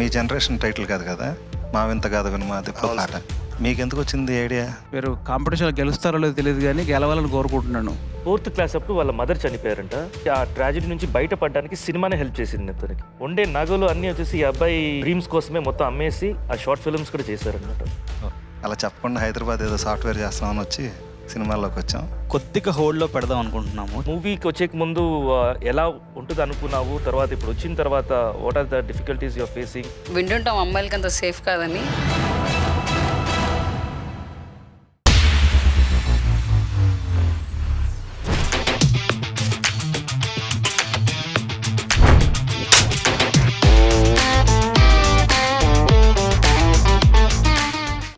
మీ generation title కాదు కదా, మా వింత కాదు వినుమా అది ఇప్పుడు పాట. మీకు ఎందుకు వచ్చింది ఐడియా? మీరు కాంపిటీషన్లో గెలుస్తారో లేదో తెలియదు కానీ గెలవాలని కోరుకుంటున్నాను. 4th క్లాస్ అప్పుడు వాళ్ళ మదర్ చనిపోయారంట. ఆ ట్రాజడీ నుంచి బయటపడడానికి సినిమానే హెల్ప్ చేసింది అతనికి. ఉండే నగలు అన్నీ వచ్చేసి ఈ అబ్బాయి డ్రీమ్స్ కోసమే మొత్తం అమ్మేసి ఆ షార్ట్ ఫిల్మ్స్ కూడా చేశారనమాట. అలా చెప్పకుండా హైదరాబాద్ ఏదో సాఫ్ట్వేర్ చేస్తామని వచ్చి సినిమాల్లోకి వచ్చాం. కొద్దిగా హోల్డ్లో పెడదాం అనుకుంటున్నాము. మూవీకి వచ్చే ముందు ఎలా ఉంటుంది అనుకున్నావు, తర్వాత ఇప్పుడు వచ్చిన తర్వాత what are the difficulties you're facing? వింటుంటాం అమ్మాయిలకి అంత సేఫ్ కాదని.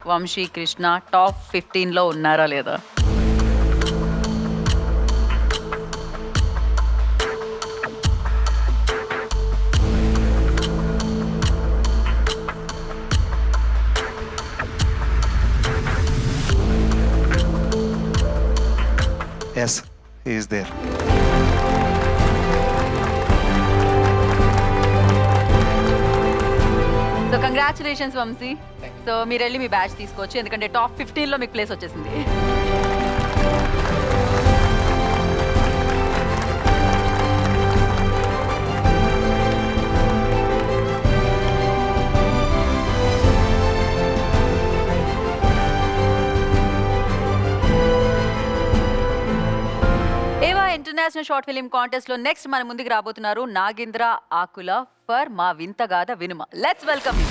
వంశీ కృష్ణ టాప్ 15లో ఉన్నారా లేదా? Yes, he is there. So congratulations Vamshi. So మీరు వెళ్ళి మీ బ్యాచ్ తీసుకోవచ్చు, ఎందుకంటే టాప్ 15లో మీకు ప్లేస్ వచ్చేసింది. ఏవా ఇంటర్నేషనల్ షార్ట్ ఫిలిం కాంటెస్ట్ లో నెక్స్ట్ మన ముందుకు రాబోతున్నారు Nagendra Akula for Maa Vinthagatha Vinuma. Let's welcome you.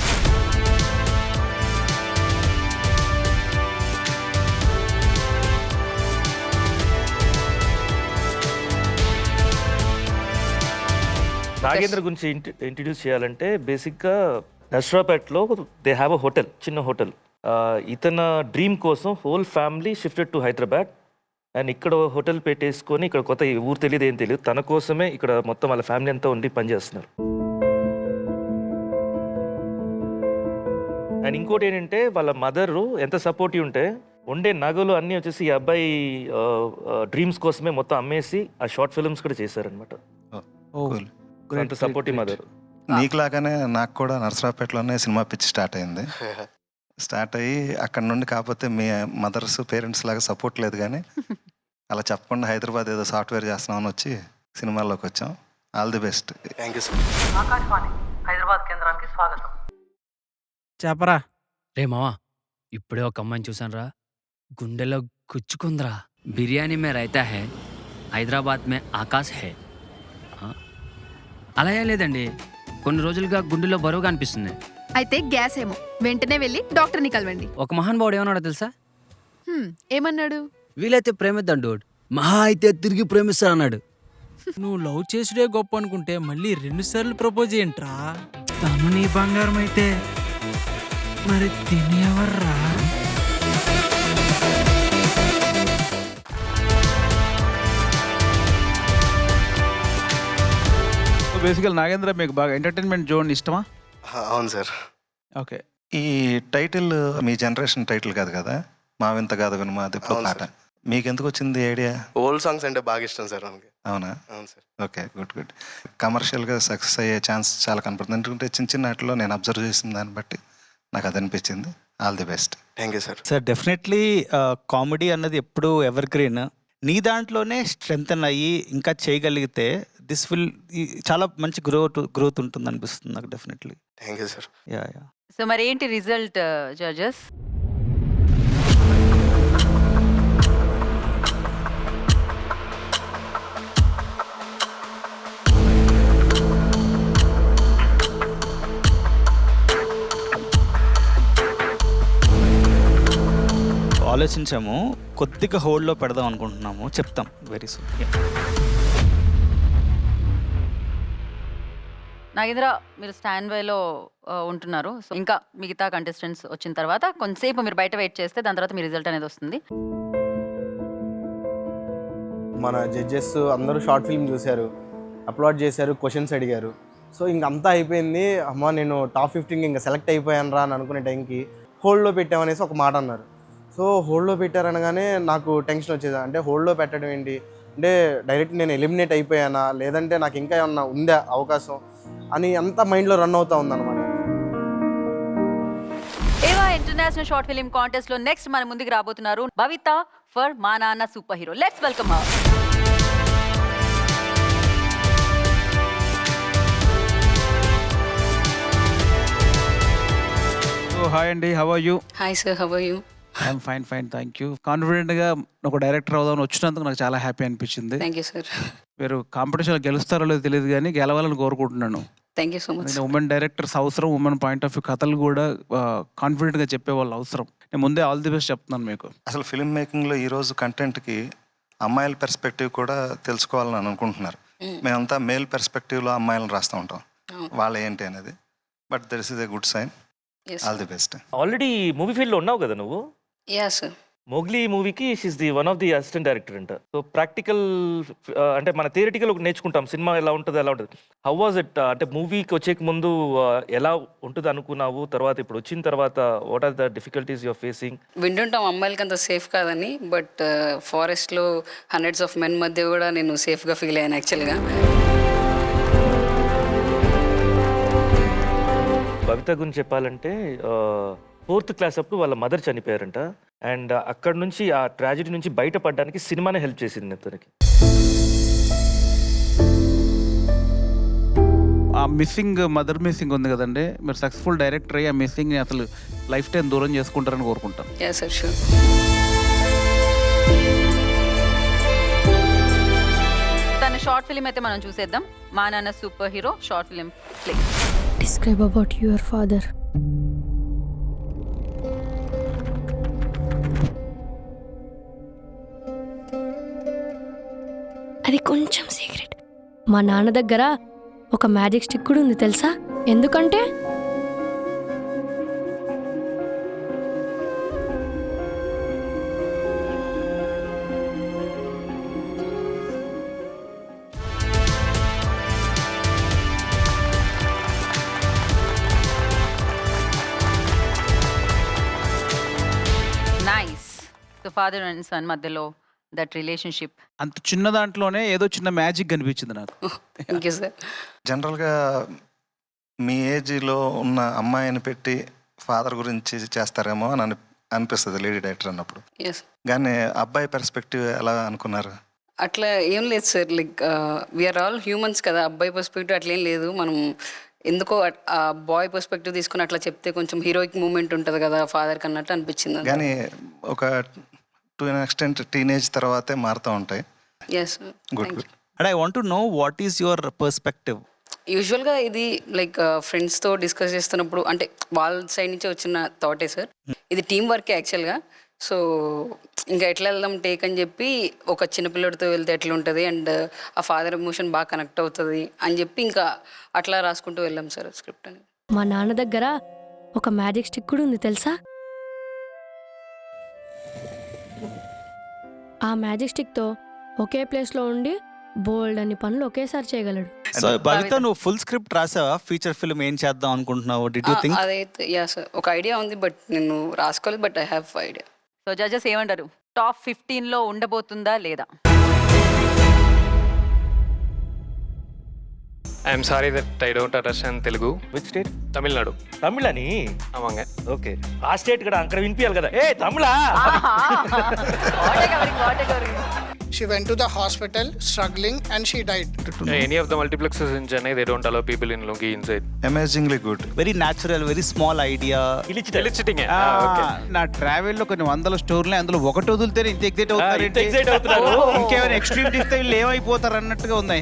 Nagendra గురించి ఇంట్రడ్యూస్ చేయాలంటే బేసిక్గా నర్సరాపేటలో దే హ్యావ్ అ హోటల్, చిన్న హోటల్. ఇతని డ్రీమ్ కోసం whole family shifted to Hyderabad and ఇక్కడ హోటల్ పెట్టేసుకొని ఇక్కడ కొత్త ఊరు తెలియదు ఏం తెలియదు, తన కోసమే ఇక్కడ మొత్తం వాళ్ళ ఫ్యామిలీ అంతా ఉండి పనిచేస్తున్నారు. అండ్ ఇంకోటి ఏంటంటే వాళ్ళ మదరు ఎంత సపోర్టివ్ ఉంటే ఉండే నగలు అన్నీ వచ్చేసి ఈ అబ్బాయి డ్రీమ్స్ కోసమే మొత్తం అమ్మేసి ఆ షార్ట్ ఫిల్మ్స్ కూడా చేశారనమాట. అంత సపోర్టివ్ మదర్. నీకులాగానే నాకు కూడా నర్సరావుపేటలోనే సినిమా పిచ్చి స్టార్ట్ అయింది. స్టార్ట్ అయ్యి అక్కడ నుండి కాకపోతే మీ మదర్స్ పేరెంట్స్ లాగా సపోర్ట్ లేదు, కానీ అలా చెప్పకుండా హైదరాబాద్ ఏదో సాఫ్ట్వేర్ చేస్తున్నామని వచ్చి సినిమాల్లోకి వచ్చాం. All the best. Thank you sir. Akashvani Hyderabad కేంద్రానికి స్వాగతం. చెప్పరా. రే మావా, ఇప్పుడే ఒక అమ్మాయిని చూసాను రా, గుండెలో గుచ్చుకుందిరా. బిర్యానీ మే రైతా హే, హైదరాబాద్ మే ఆకాశ్ హే. అలా ఏం లేదండి, కొన్ని రోజులుగా గుండెలో బరువుగా అనిపిస్తుంది. అయితే గ్యాస్ ఏమో, వెంటనే వెళ్ళి డాక్టర్ని కలవండి. ఒక మహానుభావుడు ఏమన్నాడో తెలుసా? ఏమన్నాడు? వీలైతే ప్రేమిద్దాం డూడ్, మహా అయితే తిరిగి ప్రేమిస్తా అన్నాడు. నువ్వు లవ్ చేసుడే గొప్ప అనుకుంటే మళ్ళీ 2 సార్లు ప్రపోజ్ ఏంట్రా? తను నీ బంగారం అయితే మరి తినేవర్రా? బేసికల్ నాగేంద్ర, మీకు బాగా ఎంటర్టైన్మెంట్ జోన్ ఇష్టమా? అవును సార్. ఓకే. ఈ టైటిల్ మీ జనరేషన్ టైటిల్ కాదు కదా, మా వింత కాదు వినుమా అది ఇప్పుడు అవును పాట. సార్. మీకు ఎందుకు వచ్చింది ఐడియా? ఓల్డ్ సాంగ్స్ అంటే బాగా ఇష్టం సార్ మనకి. అవునా? అవును సార్. Okay, good good. కమర్షియల్గా సక్సెస్ అయ్యే ఛాన్స్ చాలా కనపడుతుంది. ఎందుకంటే చిన్న చిన్న వాటిలో నేను అబ్జర్వ్ చేసిన దాన్ని బట్టి నాకు అది అనిపించింది. All the best. Thank you sir. Sir definitely comedy అన్నది ఎప్పుడూ ఎవర్ గ్రీన్. నీ దాంట్లోనే స్ట్రెంగ్తన్ అయ్యి ఇంకా చేయగలిగితే దిస్ విల్ చాలా మంచి గ్రోత్ ఉంటుంది అనిపిస్తుంది నాకు definitely. Thank you sir. Yeah yeah. So మరి ఏంటి రిజల్ట్ జడ్జెస్? ఆలోచించాము, కొద్దిగా హోల్డ్లో పెడదాం అనుకుంటున్నాము, చెప్తాం వెరీ సూన్. నాగేంద్ర, మీరు స్టాండ్ బైలో ఉంటున్నారు. సో ఇంకా మిగతా కంటెస్టెంట్స్ వచ్చిన తర్వాత కొంతసేపు మీరు బయట వెయిట్ చేస్తే దాని తర్వాత మీ రిజల్ట్ అనేది వస్తుంది. మన జడ్జెస్ అందరూ షార్ట్ ఫిల్మ్ చూశారు, అప్లోడ్ చేశారు, క్వశ్చన్స్ అడిగారు. సో ఇంకంతా అయిపోయింది, అమ్మ నేను టాప్ 15 ఇంకా సెలెక్ట్ అయిపోయాను రా అని అనుకునే టైంకి హోల్డ్లో పెట్టామనేసి ఒక మాట అన్నారు. సో హోల్డ్లో పెట్టారనగానే నాకు టెన్షన్ వచ్చేది. అంటే హోల్డ్లో పెట్టడం ఏంటి అంటే డైరెక్ట్ నేను ఎలిమినేట్ అయిపోయానా, లేదంటే నాకు ఇంకా ఏమన్నా ఉందా అవకాశం అని అంతా మైండ్లో రన్ అవుతూ ఉందన్నమాట. ఇంటర్నేషనల్ షార్ట్ ఫిల్మ్ కాంటెస్ట్ లో నెక్స్ట్ మన ముందుకు రాబోతున్నారు Bhavitha for Maa Nanna super hero. Let's welcome her. Hi అండి, how are you? Hi sir, how are you? I'm fine thank you. కాన్ఫిడెంట్గా ఒక డైరెక్టర్ అవుదామని వచ్చినందుకు నాకు చాలా హ్యాపీ అనిపించింది. Thank you sir. మీరు కాంపిటీషన్లో గెలుస్తారో లేదో తెలియదు కానీ గెలవాలని కోరుకుంటున్నాను. Thank you so much. నేను ఉమెన్ డైరెక్టర్స్ అవసరం, ఉమెన్ పాయింట్ ఆఫ్ వ్యూ కథలు కూడా కాన్ఫిడెంట్గా చెప్పేవాళ్ళు అవసరం. నేను ముందే ఆల్ ది బెస్ట్ చెప్తున్నాను మీకు. అసలు ఫిల్మ్ మేకింగ్లో ఈరోజు కంటెంట్కి అమ్మాయిల పెర్స్పెక్టివ్ కూడా తెలుసుకోవాలని అనుకుంటున్నారు. మేమంతా మేల్ పెర్స్పెక్టివ్లో అమ్మాయిలను రాస్తూ ఉంటాం, వాళ్ళ ఏంటి అనేది. But there is a good sign. All the best. Already movie ఫీల్డ్లో ఉన్నావు కదా నువ్వు. Yeah sir. మోగ్లీ మూవీకి she's the one of the assistant director అంట. సో ప్రాక్టికల్ అంటే మన థియరిటికల్ నేర్చుకుంటాం సినిమా ఎలా ఉంటుంది ఎలా ఉంటుంది. హౌ వాజ్ ఇట్ అంటే మూవీకి వచ్చేక ముందు ఎలా ఉంటుంది అనుకున్నావు, తర్వాత ఇప్పుడు వచ్చిన తర్వాత what are the difficulties you're facing? వింటుంటాం అమ్మాయిలకి అంత సేఫ్ కాదని, బట్ ఫారెస్ట్లో హండ్రెడ్స్ ఆఫ్ మెన్ మధ్య కూడా నేను సేఫ్గా ఫీల్ అయ్యాను యాక్చువల్గా. భవిత గురించి చెప్పాలంటే 4th క్లాస్ అప్పుడు వాళ్ళ మదర్ చనిపోయారంట. అండ్ అక్కడ నుంచి ఆ ట్రాజెడీ నుంచి బయటపడడానికి సినిమానే హెల్ప్ చేసింది అతనికి. ఆ మదర్ మిస్సింగ్ ఉంది కదండి, మీరు సక్సెస్ఫుల్ డైరెక్టర్ అయ్యి ఆ మిస్సింగ్ని అసలు లైఫ్ టైం దూరం చేసుకుంటారని కోరుకుంటాను. Yeah sir, sure. తన షార్ట్ ఫిల్మ్ అయితే మనం చూసేద్దాం. మా Nanna super hero short film play. Describe about your father. అది కొంచెం సీక్రెట్. మా నాన్న దగ్గర ఒక మ్యాజిక్ స్టిక్ కూడా ఉంది తెలుసా? ఎందుకంటే nice. So father and son మధ్యలో దట్ రిలేషన్షిప్ అంత చిన్న దాంట్లోనే ఏదో చిన్న మ్యాజిక్ కనిపించింది నాకు. Thank you sir. జనరల్గా మీ ఏజ్లో ఉన్న అమ్మాయిని పెట్టి ఫాదర్ గురించి చేస్తారేమో అని అనిపిస్తుంది లేడీ డైరెక్టర్ అన్నప్పుడు. ఎస్. కానీ అబ్బాయి పెర్స్పెక్టివ్ ఎలా అనుకున్నారు? అట్లా ఏం లేదు sir, like we are all humans కదా. అబ్బాయి పర్స్పెక్టివ్ అట్లా ఏం లేదు. మనం ఎందుకో ఆ బాయ్ పర్స్పెక్టివ్ తీసుకుని అట్లా చెప్తే కొంచెం హీరోయిక్ మూమెంట్ ఉంటుంది కదా ఫాదర్కి అన్నట్టు అనిపించింది. కానీ ఒక టు ఎన్ ఎక్స్టెంట్ టీనేజ్ తర్వాతే మారుతూ ఉంటాయి. Yes. Good good. And I want to know what is your perspective. యూజువల్గా ఇది లైక్ ఫ్రెండ్స్తో డిస్కస్ చేస్తున్నప్పుడు అంటే వాళ్ళ సైడ్ నుంచి వచ్చిన థాటే సార్. ఇది టీం వర్కే యాక్చువల్గా. సో ఇంకా ఎట్లా వెళ్దాం టేక్ అని చెప్పి ఒక చిన్నపిల్లడితో వెళ్తే ఎట్లా ఉంటుంది అండ్ ఆ ఫాదర్ ఎమోషన్ బాగా కనెక్ట్ అవుతుంది అని చెప్పి ఇంకా అట్లా రాసుకుంటూ వెళ్ళాం సార్ స్క్రిప్ట్ అని. మా నాన్న దగ్గర ఒక మ్యాజిక్ స్టిక్ కూడా ఉంది తెలుసా? ఆ మ్యాజిక్ స్టిక్తో ఒకే ప్లేస్లో ఉండి బోల్డ్ అని పనులు ఒకేసారి చేయగలడు. సో భవిత, నువ్వు ఫుల్ స్క్రిప్ట్ రాసావా? ఫీచర్ ఫిల్మ్ ఏం చేద్దాం అనుకుంటున్నావు? Did you think? అదైతే యా సార్, ఒక ఐడియా ఉంది బట్ నేను రాసుకోలేదు, but I have idea. So judges ఏమంటారు? టాప్ 15లో ఉండబోతుందా లేదా? I'm sorry that I don't understand Telugu. Which state? Tamil Nadu. తమిళని? ఆమాంగ. ఓకే, ఆ స్టేట్ కూడా అక్కడ వినిపించాలి కదా. ఏ Tamil? She went to the hospital struggling and she died. Any of the multiplexes in Chennai, they don't allow people in lungi inside. Amazingly good. Very natural, very small idea. Eliciting. నా ట్రావెల్లో కొన్ని 100 స్టోర్లు, అందులో ఒకటి వదిలితే ఇంత ఎగ్జైట్ అవుతారు. Excite అవుతున్నారు. ఇంకేమైనా ఎక్స్ట్రీమ్ తీస్తే వీళ్ళు ఏమైపోతారు అన్నట్టుగా ఉంది.